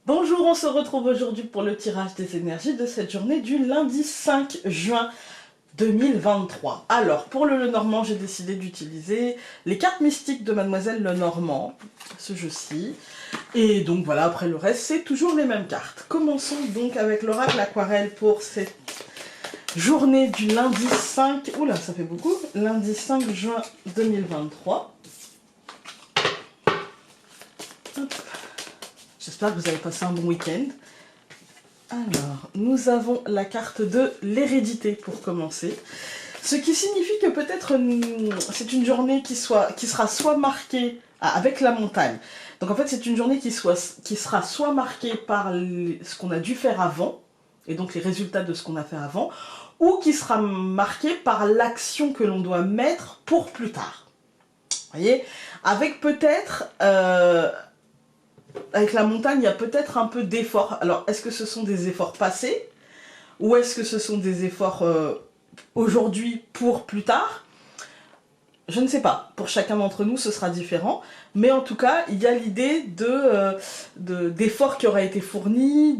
Bonjour, on se retrouve aujourd'hui pour le tirage des énergies de cette journée du lundi 5 juin 2023. Alors, pour le Lenormand, j'ai décidé d'utiliser les cartes mystiques de Mademoiselle Lenormand, ce jeu-ci. Et donc voilà, après le reste, c'est toujours les mêmes cartes. Commençons donc avec l'oracle aquarelle pour cette journée du lundi 5... Oula, ça fait beaucoup. Lundi 5 juin 2023. J'espère que vous avez passé un bon week-end. Alors, nous avons la carte de l'hérédité pour commencer. Ce qui signifie que peut-être c'est une journée qui sera soit marquée avec la montagne. Donc en fait, c'est une journée qui sera soit marquée par ce qu'on a dû faire avant, et donc les résultats de ce qu'on a fait avant, ou qui sera marquée par l'action que l'on doit mettre pour plus tard. Vous voyez? Avec peut-être... avec la montagne, il y a peut-être un peu d'efforts. Alors, est-ce que ce sont des efforts passés? Ou est-ce que ce sont des efforts aujourd'hui pour plus tard? Je ne sais pas. Pour chacun d'entre nous, ce sera différent. Mais en tout cas, il y a l'idée d'efforts qui auraient été fournis,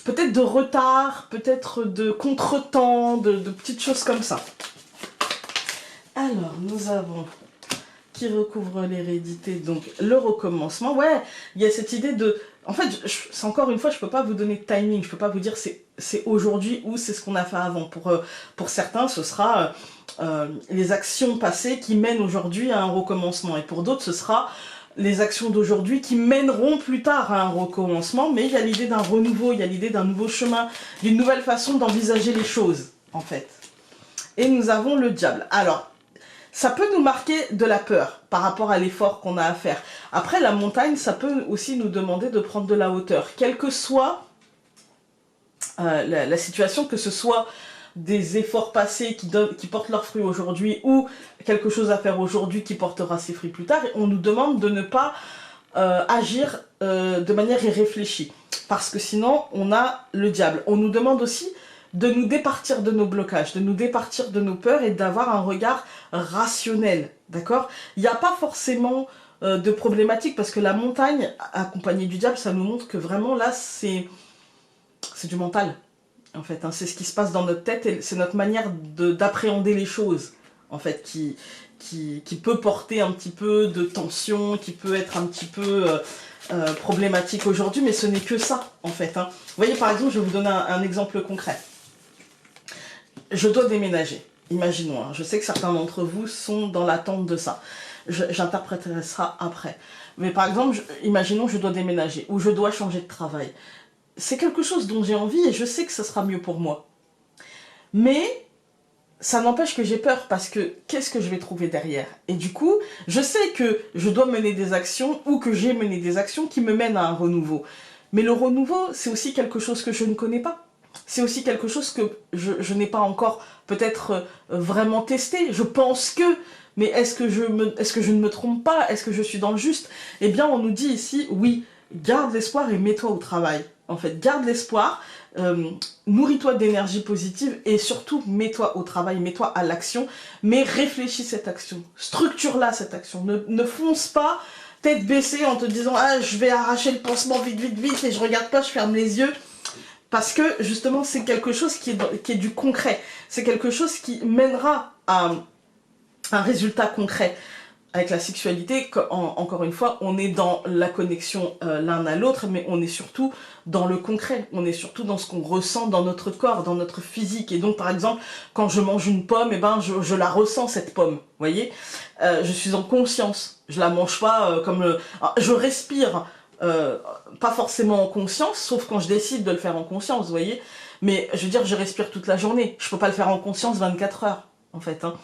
peut-être de retard, peut-être de contretemps, de petites choses comme ça. Alors, nous avons... qui recouvre l'hérédité, donc le recommencement. Ouais, il y a cette idée de... En fait, c'est encore une fois, je ne peux pas vous donner de timing, je ne peux pas vous dire c'est aujourd'hui ou c'est ce qu'on a fait avant. Pour certains, ce sera les actions passées qui mènent aujourd'hui à un recommencement. Et pour d'autres, ce sera les actions d'aujourd'hui qui mèneront plus tard à un recommencement. Mais il y a l'idée d'un renouveau, il y a l'idée d'un nouveau chemin, d'une nouvelle façon d'envisager les choses, en fait. Et nous avons le diable. Alors, ça peut nous marquer de la peur par rapport à l'effort qu'on a à faire. Après, la montagne, ça peut aussi nous demander de prendre de la hauteur. Quelle que soit la situation, que ce soit des efforts passés qui portent leurs fruits aujourd'hui ou quelque chose à faire aujourd'hui qui portera ses fruits plus tard, on nous demande de ne pas agir de manière irréfléchie. Parce que sinon, on a le diable. On nous demande aussi de nous départir de nos blocages, de nous départir de nos peurs et d'avoir un regard rationnel, d'accord? Il n'y a pas forcément de problématique parce que la montagne, accompagnée du diable, ça nous montre que vraiment là, c'est du mental, en fait. Hein. C'est ce qui se passe dans notre tête et c'est notre manière d'appréhender les choses, en fait, qui peut porter un petit peu de tension, qui peut être un petit peu... problématique aujourd'hui, mais ce n'est que ça, en fait. Hein. Vous voyez, par exemple, je vais vous donner un exemple concret. Je dois déménager, imaginons, hein. Je sais que certains d'entre vous sont dans l'attente de ça. J'interpréterai ça après. Mais par exemple, imaginons que je dois déménager ou je dois changer de travail. C'est quelque chose dont j'ai envie et je sais que ça sera mieux pour moi. Mais ça n'empêche que j'ai peur parce que qu'est-ce que je vais trouver derrière? Et du coup, je sais que je dois mener des actions ou que j'ai mené des actions qui me mènent à un renouveau. Mais le renouveau, c'est aussi quelque chose que je ne connais pas. C'est aussi quelque chose que je n'ai pas encore peut-être vraiment testé. Je pense que, mais est-ce que je ne me trompe pas? Est-ce que je suis dans le juste? Eh bien, on nous dit ici, oui, garde l'espoir et mets-toi au travail. En fait, garde l'espoir, nourris-toi d'énergie positive et surtout, mets-toi au travail, mets-toi à l'action, mais réfléchis cette action. Structure-la, cette action. Ne fonce pas tête baissée en te disant « Ah, je vais arracher le pansement vite, vite, vite et je regarde pas, je ferme les yeux ». Parce que justement, c'est quelque chose qui est du concret. C'est quelque chose qui mènera à un résultat concret. Avec la sexualité, encore une fois, on est dans la connexion l'un à l'autre, mais on est surtout dans le concret. On est surtout dans ce qu'on ressent dans notre corps, dans notre physique. Et donc, par exemple, quand je mange une pomme, eh ben, je la ressens, cette pomme. Vous voyez, je suis en conscience. Je la mange pas comme... je respire... pas forcément en conscience, sauf quand je décide de le faire en conscience, vous voyez. Mais je veux dire, je respire toute la journée. Je peux pas le faire en conscience 24 heures, en fait. Hein.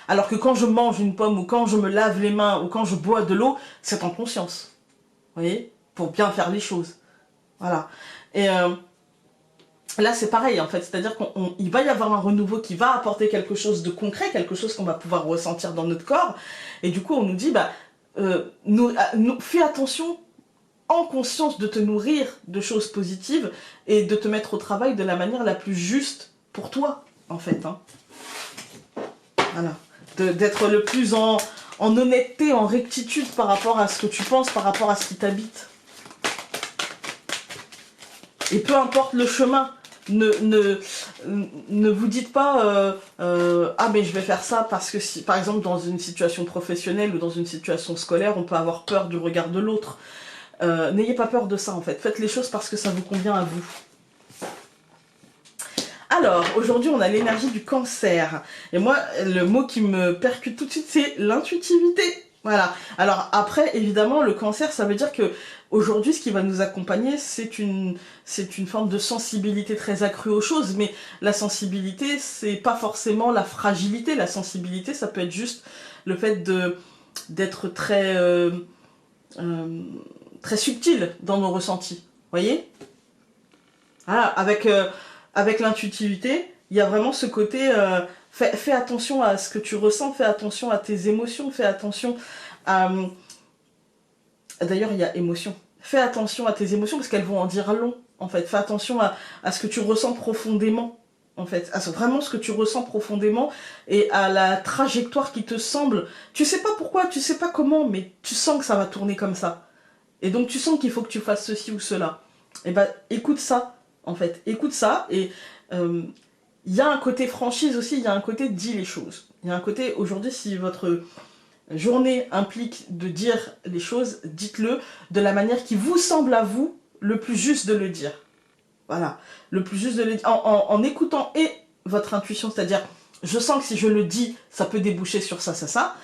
Alors que quand je mange une pomme, ou quand je me lave les mains, ou quand je bois de l'eau, c'est en conscience. Vous voyez, pour bien faire les choses. Voilà. Et là, c'est pareil, en fait. C'est-à-dire qu'il va y avoir un renouveau qui va apporter quelque chose de concret, quelque chose qu'on va pouvoir ressentir dans notre corps. Et du coup, on nous dit, bah, fais attention en conscience de te nourrir de choses positives et de te mettre au travail de la manière la plus juste pour toi, en fait. Hein. Voilà. D'être le plus en honnêteté, en rectitude par rapport à ce que tu penses, par rapport à ce qui t'habite. Et peu importe le chemin, ne vous dites pas ah mais je vais faire ça parce que si, par exemple dans une situation professionnelle ou dans une situation scolaire, on peut avoir peur du regard de l'autre. N'ayez pas peur de ça en fait. Faites les choses parce que ça vous convient à vous. Alors, aujourd'hui, on a l'énergie du Cancer. Et moi, le mot qui me percute tout de suite, c'est l'intuitivité. Voilà. Alors après, évidemment, le Cancer, ça veut dire que aujourd'hui, ce qui va nous accompagner, c'est une forme de sensibilité très accrue aux choses. Mais la sensibilité, c'est pas forcément la fragilité. La sensibilité, ça peut être juste le fait d'être très très subtil dans nos ressentis. Voyez? Voilà, avec l'intuitivité, il y a vraiment ce côté, fais attention à ce que tu ressens, fais attention à tes émotions, fais attention à... D'ailleurs, il y a émotion. Fais attention à tes émotions parce qu'elles vont en dire long, en fait. Fais attention à ce que tu ressens profondément, en fait. À vraiment ce que tu ressens profondément et à la trajectoire qui te semble... Tu sais pas pourquoi, tu sais pas comment, mais tu sens que ça va tourner comme ça. Et donc, tu sens qu'il faut que tu fasses ceci ou cela. Et ben, écoute ça. En fait, écoute ça, et il y a un côté franchise aussi, il y a un côté dis les choses. Il y a un côté, aujourd'hui, si votre journée implique de dire les choses, dites-le de la manière qui vous semble à vous le plus juste de le dire. Voilà, le plus juste de le dire, en écoutant et votre intuition, c'est-à-dire, je sens que si je le dis, ça peut déboucher sur ça, ça, ça,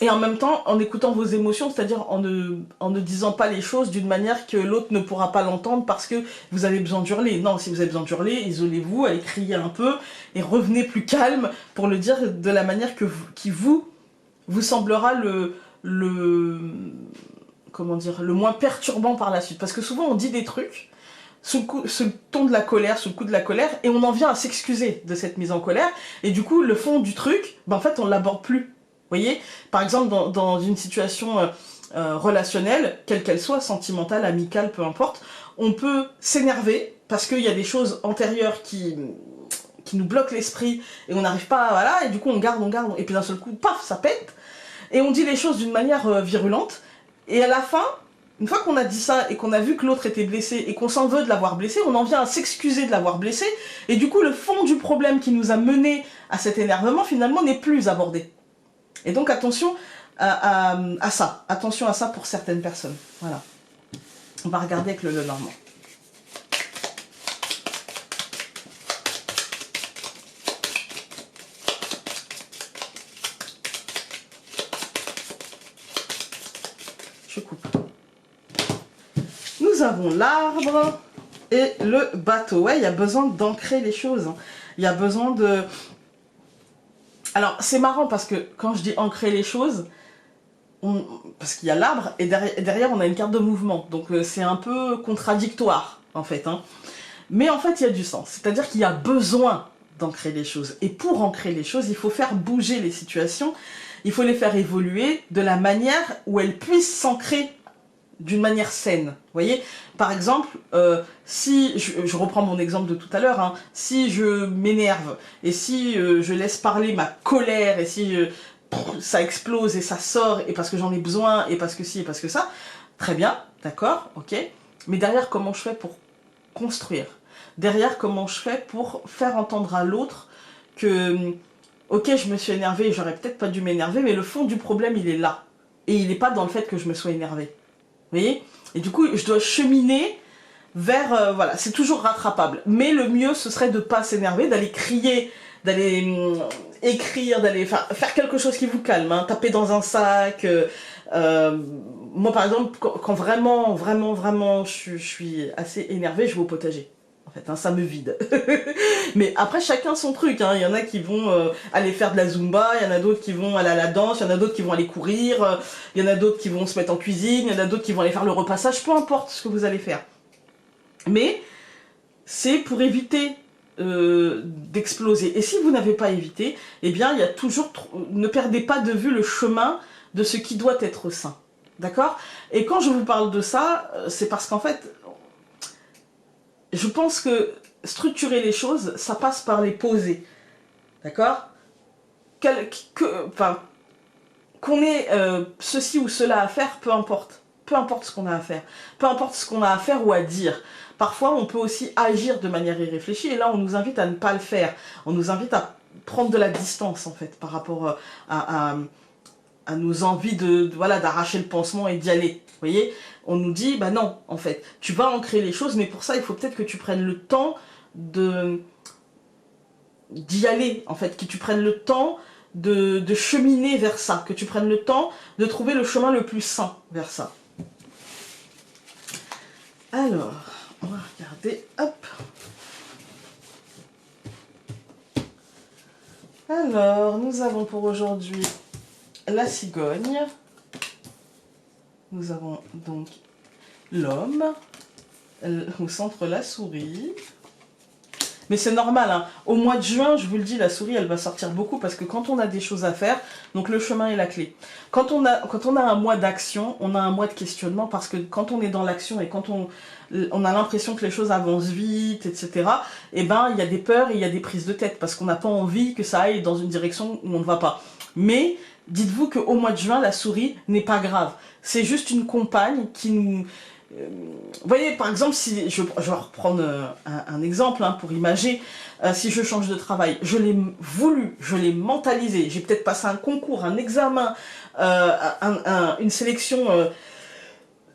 et en même temps, en écoutant vos émotions, c'est-à-dire en ne disant pas les choses d'une manière que l'autre ne pourra pas l'entendre parce que vous avez besoin d'hurler. Non, si vous avez besoin d'hurler, isolez-vous, allez crier un peu et revenez plus calme pour le dire de la manière qui vous semblera comment dire, le moins perturbant par la suite. Parce que souvent on dit des trucs sous le ton de la colère, sous le coup de la colère, et on en vient à s'excuser de cette mise en colère, et du coup le fond du truc, ben en fait on l'aborde plus. Vous voyez, par exemple, dans une situation relationnelle, quelle qu'elle soit, sentimentale, amicale, peu importe, on peut s'énerver parce qu'il y a des choses antérieures qui nous bloquent l'esprit et on n'arrive pas à... Voilà, et du coup on garde, et puis d'un seul coup, paf, ça pète, et on dit les choses d'une manière virulente, et à la fin, une fois qu'on a dit ça et qu'on a vu que l'autre était blessé et qu'on s'en veut de l'avoir blessé, on en vient à s'excuser de l'avoir blessé, et du coup le fond du problème qui nous a mené à cet énervement, finalement, n'est plus abordé. Et donc attention à ça. Attention à ça pour certaines personnes. Voilà. On va regarder avec le Lenormand. Je coupe. Nous avons l'arbre et le bateau. Ouais, il y a besoin d'ancrer les choses. Il y a besoin de... Alors, c'est marrant parce que quand je dis ancrer les choses, parce qu'il y a l'arbre et derrière on a une carte de mouvement. Donc c'est un peu contradictoire en fait. Hein. Mais en fait il y a du sens. C'est-à-dire qu'il y a besoin d'ancrer les choses. Et pour ancrer les choses, il faut faire bouger les situations. Il faut les faire évoluer de la manière où elles puissent s'ancrer d'une manière saine. Vous voyez, par exemple, si je reprends mon exemple de tout à l'heure, hein, si je m'énerve et si je laisse parler ma colère et si ça explose et ça sort et parce que j'en ai besoin et parce que ci et parce que ça, très bien, d'accord, ok. Mais derrière, comment je fais pour construire? Derrière, comment je fais pour faire entendre à l'autre que, ok, je me suis énervée, j'aurais peut-être pas dû m'énerver, mais le fond du problème, il est là. Et il n'est pas dans le fait que je me sois énervée. Vous voyez? Et du coup, je dois cheminer vers... voilà, c'est toujours rattrapable. Mais le mieux, ce serait de ne pas s'énerver, d'aller crier, d'aller écrire, d'aller faire quelque chose qui vous calme. Hein, taper dans un sac. Moi, par exemple, quand vraiment, je suis assez énervée, je vais au potager. En fait, hein, ça me vide. Mais après, chacun son truc. Hein. Il y en a qui vont aller faire de la Zumba, il y en a d'autres qui vont aller à la danse, il y en a d'autres qui vont aller courir, il y en a d'autres qui vont se mettre en cuisine, il y en a d'autres qui vont aller faire le repassage, peu importe ce que vous allez faire. Mais c'est pour éviter d'exploser. Et si vous n'avez pas évité, eh bien, il y a toujours... Ne perdez pas de vue le chemin de ce qui doit être sain. D'accord? Et quand je vous parle de ça, c'est parce qu'en fait... Je pense que structurer les choses, ça passe par les poser. D'accord? Qu'on ait ceci ou cela à faire, peu importe. peu importe ce qu'on a à faire. Peu importe ce qu'on a à faire ou à dire. Parfois, on peut aussi agir de manière irréfléchie, et là, on nous invite à ne pas le faire. On nous invite à prendre de la distance, en fait, par rapport à nos envies voilà, d'arracher le pansement et d'y aller. Vous voyez, on nous dit, bah non, en fait, tu vas ancrer les choses, mais pour ça, il faut peut-être que tu prennes le temps d'y aller, en fait, que tu prennes le temps de cheminer vers ça, que tu prennes le temps de trouver le chemin le plus sain vers ça. Alors, on va regarder, hop. Alors, nous avons pour aujourd'hui la cigogne. Nous avons donc l'homme, au centre la souris. Mais c'est normal, hein. Au mois de juin, je vous le dis, la souris, elle va sortir beaucoup parce que quand on a des choses à faire, donc le chemin est la clé. Quand on a un mois d'action, on a un mois de questionnement parce que quand on est dans l'action et quand on a l'impression que les choses avancent vite, etc., eh ben, il y a des peurs et il y a des prises de tête parce qu'on n'a pas envie que ça aille dans une direction où on ne va pas. Mais dites-vous qu'au mois de juin, la souris n'est pas grave. C'est juste une compagne qui nous... Vous voyez, par exemple, si je vais reprendre un exemple hein, pour imager, si je change de travail, je l'ai voulu, je l'ai mentalisé, j'ai peut-être passé un concours, un examen, une sélection,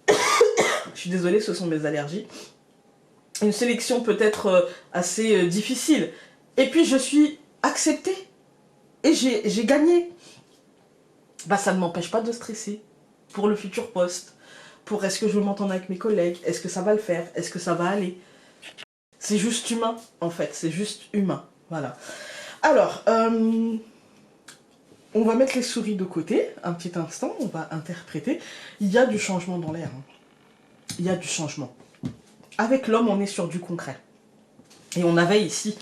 je suis désolée, ce sont mes allergies, une sélection peut-être assez difficile, et puis je suis acceptée, et j'ai gagné. Bah, ça ne m'empêche pas de stresser pour le futur poste. Pour est-ce que je vais m'entendre avec mes collègues, est-ce que ça va le faire, est-ce que ça va aller. C'est juste humain, en fait, c'est juste humain, voilà. Alors, on va mettre les souris de côté, un petit instant, on va interpréter. Il y a du changement dans l'air, hein. Il y a du changement. Avec l'homme, on est sur du concret. Et on avait ici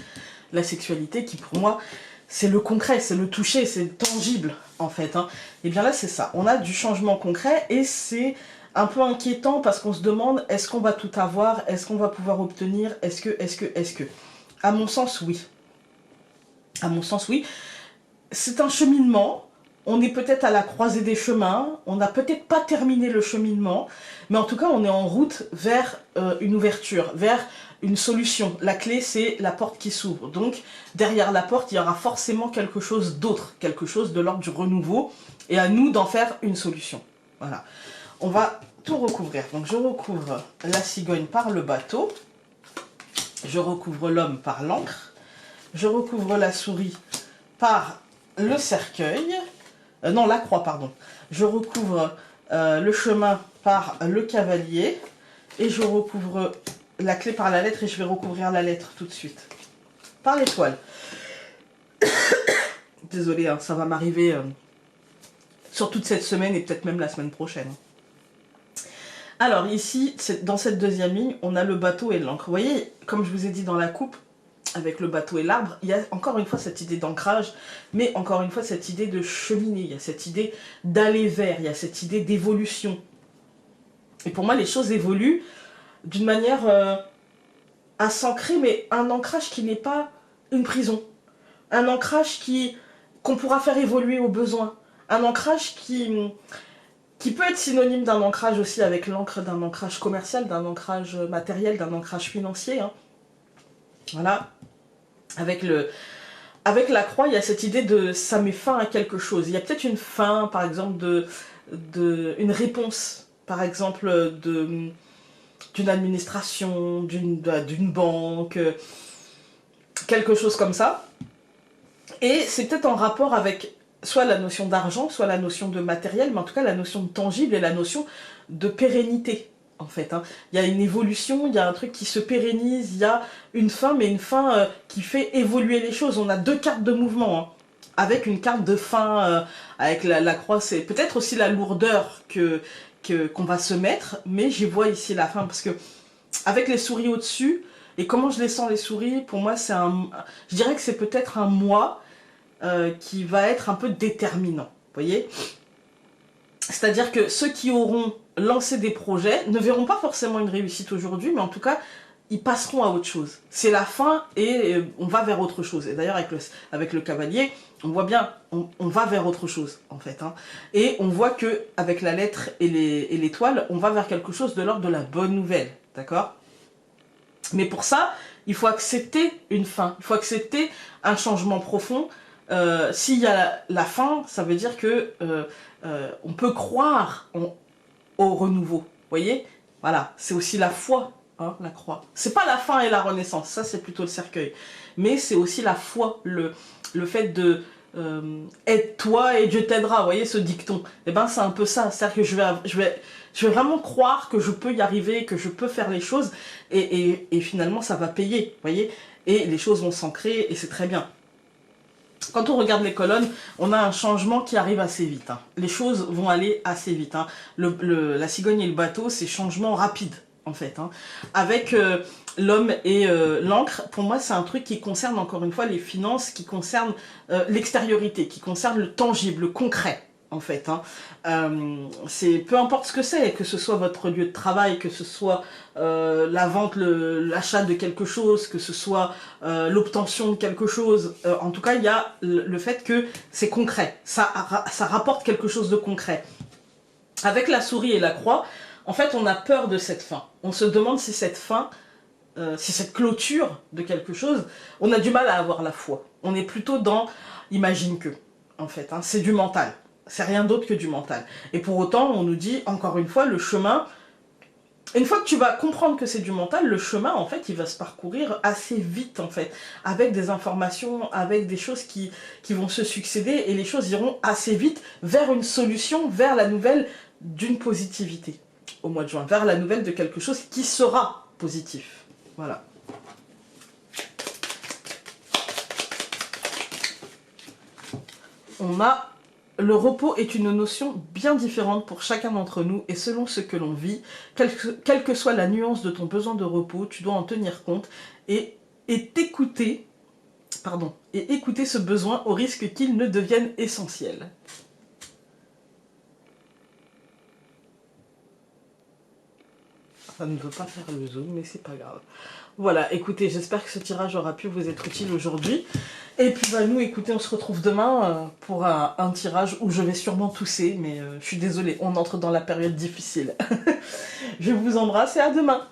la sexualité qui, pour moi, c'est le concret, c'est le toucher, c'est tangible, en fait, hein. Et bien là, c'est ça, on a du changement concret et c'est... un peu inquiétant parce qu'on se demande est-ce qu'on va tout avoir, est-ce qu'on va pouvoir obtenir, est-ce que... À mon sens, oui. À mon sens, oui. C'est un cheminement, on est peut-être à la croisée des chemins, on n'a peut-être pas terminé le cheminement, mais en tout cas, on est en route vers une ouverture, vers une solution. La clé, c'est la porte qui s'ouvre. Donc, derrière la porte, il y aura forcément quelque chose d'autre, quelque chose de l'ordre du renouveau, et à nous d'en faire une solution. Voilà. On va tout recouvrir. Donc je recouvre la cigogne par le bateau. Je recouvre l'homme par l'encre. Je recouvre la souris par le cercueil. Non, la croix, pardon. Je recouvre le chemin par le cavalier. Et je recouvre la clé par la lettre. Et je vais recouvrir la lettre tout de suite. Par l'étoile. Désolée, hein, ça va m'arriver sur toute cette semaine et peut-être même la semaine prochaine. Alors ici, dans cette deuxième ligne, on a le bateau et l'encre. Vous voyez, comme je vous ai dit dans la coupe, avec le bateau et l'arbre, il y a encore une fois cette idée d'ancrage, mais encore une fois cette idée de cheminer, il y a cette idée d'aller vers, il y a cette idée d'évolution. Et pour moi, les choses évoluent d'une manière à s'ancrer, mais un ancrage qui n'est pas une prison. Un ancrage qu'on pourra faire évoluer au besoin. Un ancrage qui peut être synonyme d'un ancrage aussi avec l'encre, d'un ancrage commercial, d'un ancrage matériel, d'un ancrage financier. Hein. Voilà. Avec la croix, il y a cette idée de ça met fin à quelque chose. Il y a peut-être une fin, par exemple, une réponse, par exemple, d'une administration, d'une banque, quelque chose comme ça. Et c'est peut-être en rapport avec soit la notion d'argent, soit la notion de matériel, mais en tout cas la notion de tangible et la notion de pérennité, en fait. Hein. Il y a une évolution, il y a un truc qui se pérennise, il y a une fin, mais une fin qui fait évoluer les choses. On a deux cartes de mouvement, hein, avec une carte de fin, avec la croix, c'est peut-être aussi la lourdeur qu'on va se mettre, mais j'y vois ici la fin, parce que avec les souris au-dessus, et comment je les sens les souris, pour moi je dirais que c'est peut-être un mois qui va être un peu déterminant, vous voyez. C'est-à-dire que ceux qui auront lancé des projets ne verront pas forcément une réussite aujourd'hui, mais en tout cas ils passeront à autre chose. C'est la fin et on va vers autre chose. Et d'ailleurs, avec le cavalier, on voit bien, on va vers autre chose, en fait. Hein. Et on voit que avec la lettre et l'étoile, on va vers quelque chose de l'ordre de la bonne nouvelle. D'accord? Mais pour ça, il faut accepter une fin. Il faut accepter un changement profond. S'il y a la fin, ça veut dire que on peut croire au renouveau. Vous voyez? Voilà, c'est aussi la foi. Hein, la croix. C'est pas la fin et la renaissance, ça c'est plutôt le cercueil. Mais c'est aussi la foi, le fait de aide-toi et Dieu t'aidera, vous voyez ce dicton. Et ben c'est un peu ça, c'est-à-dire que je vais vraiment croire que je peux y arriver, que je peux faire les choses, et finalement ça va payer, vous voyez. Et les choses vont s'ancrer et c'est très bien. Quand on regarde les colonnes, on a un changement qui arrive assez vite. Hein. Les choses vont aller assez vite. Hein. La cigogne et le bateau, c'est changement rapide. En fait, hein. Avec l'homme et l'encre, pour moi c'est un truc qui concerne encore une fois les finances, qui concerne l'extériorité, qui concerne le tangible, le concret en fait. Hein. C'est peu importe ce que ce soit votre lieu de travail, que ce soit la vente, l'achat de quelque chose, que ce soit l'obtention de quelque chose. En tout cas, il y a le fait que c'est concret, ça rapporte quelque chose de concret. Avec la souris et la croix, en fait, on a peur de cette fin. On se demande si cette fin, si cette clôture de quelque chose, on a du mal à avoir la foi. On est plutôt dans imagine que, en fait. Hein, c'est du mental. C'est rien d'autre que du mental. Et pour autant, on nous dit, encore une fois, le chemin... Une fois que tu vas comprendre que c'est du mental, le chemin, en fait, il va se parcourir assez vite, en fait. Avec des informations, avec des choses qui vont se succéder. Et les choses iront assez vite vers une solution, vers la nouvelle d'une positivité. Au mois de juin, vers la nouvelle de quelque chose qui sera positif. Voilà. On a... Le repos est une notion bien différente pour chacun d'entre nous et selon ce que l'on vit, quelle que soit la nuance de ton besoin de repos, tu dois en tenir compte et écouter ce besoin au risque qu'il ne devienne essentiel. Ça ne veut pas faire le zoom, mais c'est pas grave. Voilà, écoutez, j'espère que ce tirage aura pu vous être utile aujourd'hui. Et puis bah, nous, écoutez, on se retrouve demain pour un tirage où je vais sûrement tousser, mais je suis désolée, on entre dans la période difficile. Je vous embrasse et à demain.